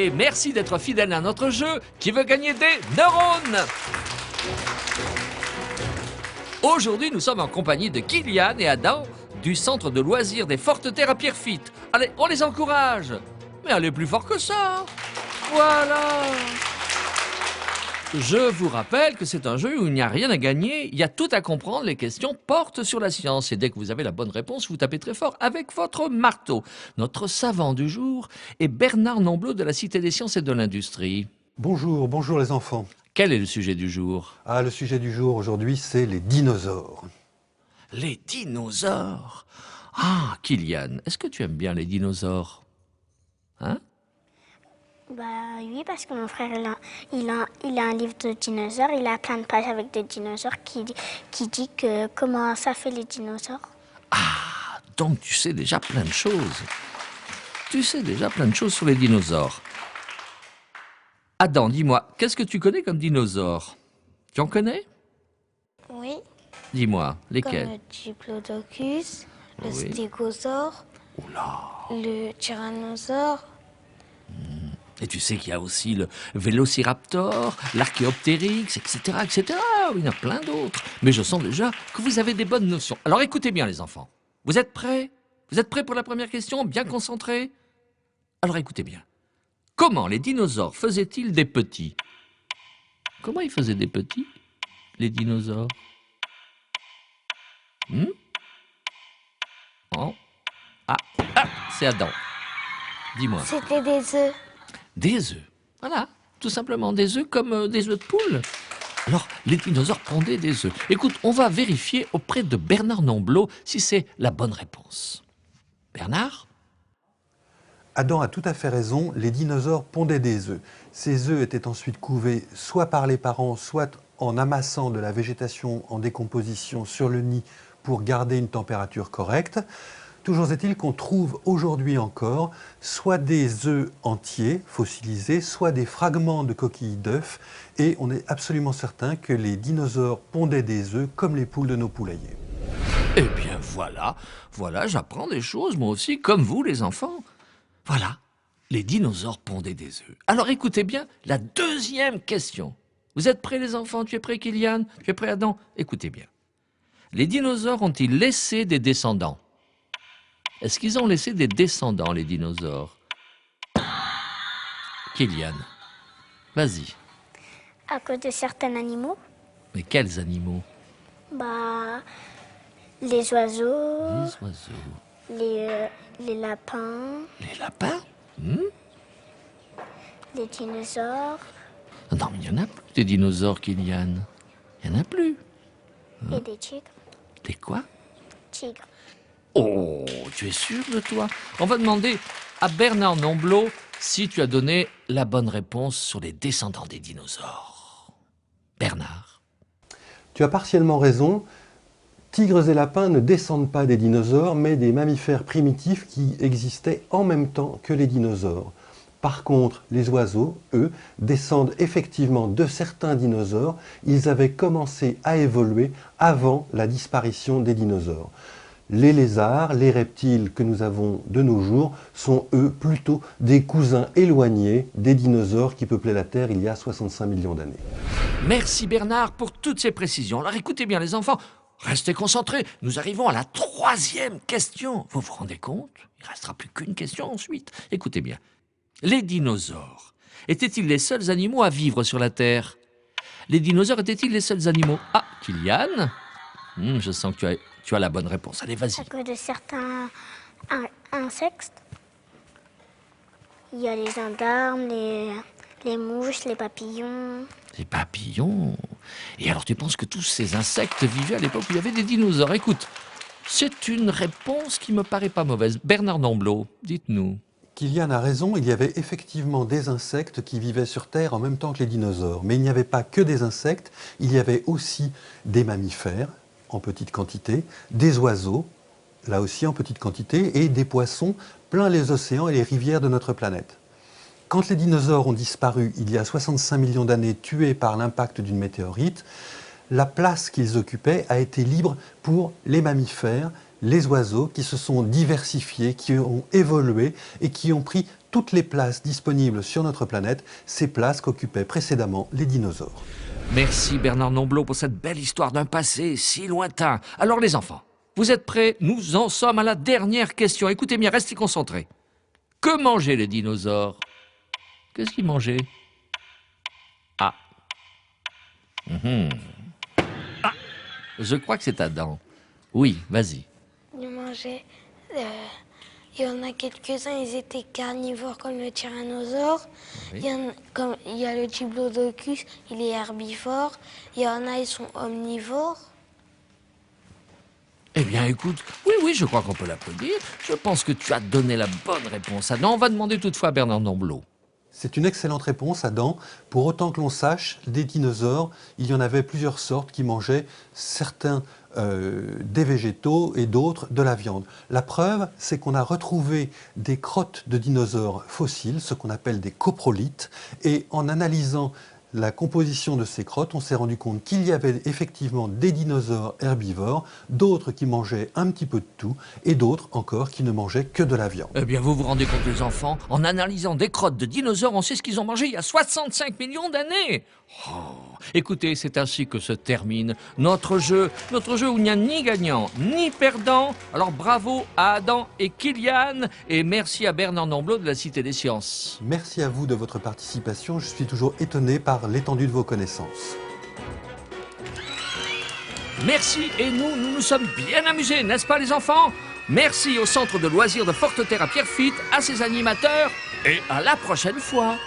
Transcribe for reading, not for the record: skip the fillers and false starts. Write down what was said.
Et merci d'être fidèle à notre jeu qui veut gagner des neurones. Aujourd'hui, nous sommes en compagnie de Kylian et Adam du centre de loisirs des Fortes Terres à Pierrefitte. Allez, on les encourage. Mais allez plus fort que ça. Voilà. Je vous rappelle que c'est un jeu où il n'y a rien à gagner, il y a tout à comprendre, les questions portent sur la science. Et dès que vous avez la bonne réponse, vous tapez très fort avec votre marteau. Notre savant du jour est Bernard Nomblot de la Cité des Sciences et de l'Industrie. Bonjour, bonjour les enfants. Quel est le sujet du jour? Ah, le sujet du jour aujourd'hui, c'est les dinosaures. Les dinosaures? Ah, Kylian, est-ce que tu aimes bien les dinosaures? Hein? Bah oui, parce que mon frère, il a un livre de dinosaures, il a plein de pages avec des dinosaures qui dit que comment ça fait les dinosaures. Ah, donc tu sais déjà plein de choses. Tu sais déjà plein de choses sur les dinosaures. Adam, dis-moi, qu'est-ce que tu connais comme dinosaures? Tu en connais? Oui. Dis-moi, lesquels? Comme le diplodocus, le Oui. stégosaure, le tyrannosaure. Et tu sais qu'il y a aussi le vélociraptor, l'archéoptérix, etc., etc. Il y en a plein d'autres. Mais je sens déjà que vous avez des bonnes notions. Alors écoutez bien les enfants. Vous êtes prêts? Vous êtes prêts pour la première question? Bien concentrés? Alors écoutez bien. Comment les dinosaures faisaient-ils des petits? Comment ils faisaient des petits, les dinosaures? Oh. Ah, c'est Adam. Dis-moi. C'était des œufs. Des œufs. Voilà, tout simplement des œufs comme des œufs de poule. Alors, les dinosaures pondaient des œufs. Écoute, on va vérifier auprès de Bernard Nomblot si c'est la bonne réponse. Bernard? Adam a tout à fait raison, les dinosaures pondaient des œufs. Ces œufs étaient ensuite couvés soit par les parents, soit en amassant de la végétation en décomposition sur le nid pour garder une température correcte. Toujours est-il qu'on trouve aujourd'hui encore soit des œufs entiers, fossilisés, soit des fragments de coquilles d'œufs. Et on est absolument certain que les dinosaures pondaient des œufs comme les poules de nos poulaillers. Eh bien voilà, j'apprends des choses moi aussi, comme vous les enfants. Voilà, les dinosaures pondaient des œufs. Alors écoutez bien la deuxième question. Vous êtes prêts les enfants? Tu es prêt Kylian? Tu es prêt Adam? Écoutez bien. Les dinosaures ont-ils laissé des descendants? Est-ce qu'ils ont laissé des descendants, les dinosaures? Kylian, vas-y. À cause de certains animaux. Mais quels animaux? Bah, les oiseaux, Les oiseaux. les lapins, Les lapins? les dinosaures Non, mais il n'y en a plus des dinosaures, Kylian. Il n'y en a plus. et des tigres. Des quoi? Tigres. Oh, tu es sûr de toi? On va demander à Bernard Nomblot si tu as donné la bonne réponse sur les descendants des dinosaures. Bernard? Tu as partiellement raison. Tigres et lapins ne descendent pas des dinosaures, mais des mammifères primitifs qui existaient en même temps que les dinosaures. Par contre, les oiseaux, eux, descendent effectivement de certains dinosaures. Ils avaient commencé à évoluer avant la disparition des dinosaures. Les lézards, les reptiles que nous avons de nos jours, sont eux plutôt des cousins éloignés des dinosaures qui peuplaient la Terre il y a 65 millions d'années. Merci Bernard pour toutes ces précisions. Alors écoutez bien les enfants, restez concentrés. Nous arrivons à la troisième question. Vous vous rendez compte? Il ne restera plus qu'une question ensuite. Écoutez bien. Les dinosaures étaient-ils les seuls animaux à vivre sur la Terre? Les dinosaures étaient-ils les seuls animaux? Ah, Kylian? Je sens que tu as la bonne réponse. Allez, vas-y. À cause de certains insectes. Il y a les gendarmes, les mouches, les papillons. Les papillons. Et alors tu penses que tous ces insectes vivaient à l'époque où il y avait des dinosaures? Écoute, c'est une réponse qui me paraît pas mauvaise. Bernard Nomblot, dites-nous. Kylian a raison, il y avait effectivement des insectes qui vivaient sur Terre en même temps que les dinosaures. Mais il n'y avait pas que des insectes, il y avait aussi des mammifères en petite quantité, des oiseaux, là aussi en petite quantité, et des poissons plein les océans et les rivières de notre planète. Quand les dinosaures ont disparu il y a 65 millions d'années, tués par l'impact d'une météorite, la place qu'ils occupaient a été libre pour les mammifères, les oiseaux qui se sont diversifiés, qui ont évolué et qui ont pris toutes les places disponibles sur notre planète, ces places qu'occupaient précédemment les dinosaures. Merci Bernard Nomblot pour cette belle histoire d'un passé si lointain. Alors les enfants, vous êtes prêts? Nous en sommes à la dernière question. Écoutez bien, restez concentrés. Que mangeaient les dinosaures? Qu'est-ce qu'ils mangeaient? Ah. Ah. Je crois que c'est Adam. Oui, vas-y. Ils mangeaient. Il y en a quelques-uns, ils étaient carnivores comme le tyrannosaure. Oui. Il y a le diplodocus, il est herbivore. Il y en a, ils sont omnivores. Eh bien, écoute, oui, je crois qu'on peut l'applaudir. Je pense que tu as donné la bonne réponse. Adam, on va demander toutefois à Bernard Nomblot. C'est une excellente réponse, Adam. Pour autant que l'on sache, des dinosaures, il y en avait plusieurs sortes qui mangeaient certains des végétaux et d'autres de la viande. La preuve, c'est qu'on a retrouvé des crottes de dinosaures fossiles, ce qu'on appelle des coprolites, et en analysant la composition de ces crottes, on s'est rendu compte qu'il y avait effectivement des dinosaures herbivores, d'autres qui mangeaient un petit peu de tout, et d'autres encore qui ne mangeaient que de la viande. Eh bien, vous vous rendez compte, les enfants, en analysant des crottes de dinosaures, on sait ce qu'ils ont mangé il y a 65 millions d'années. Oh. Écoutez, c'est ainsi que se termine notre jeu où il n'y a ni gagnant, ni perdant. Alors bravo à Adam et Kylian, et merci à Bernard Nomblot de la Cité des Sciences. Merci à vous de votre participation, je suis toujours étonné par l'étendue de vos connaissances. Merci, et nous sommes bien amusés, n'est-ce pas les enfants? Merci au centre de loisirs de Forte-Terre à Pierrefitte, à ses animateurs, et à la prochaine fois.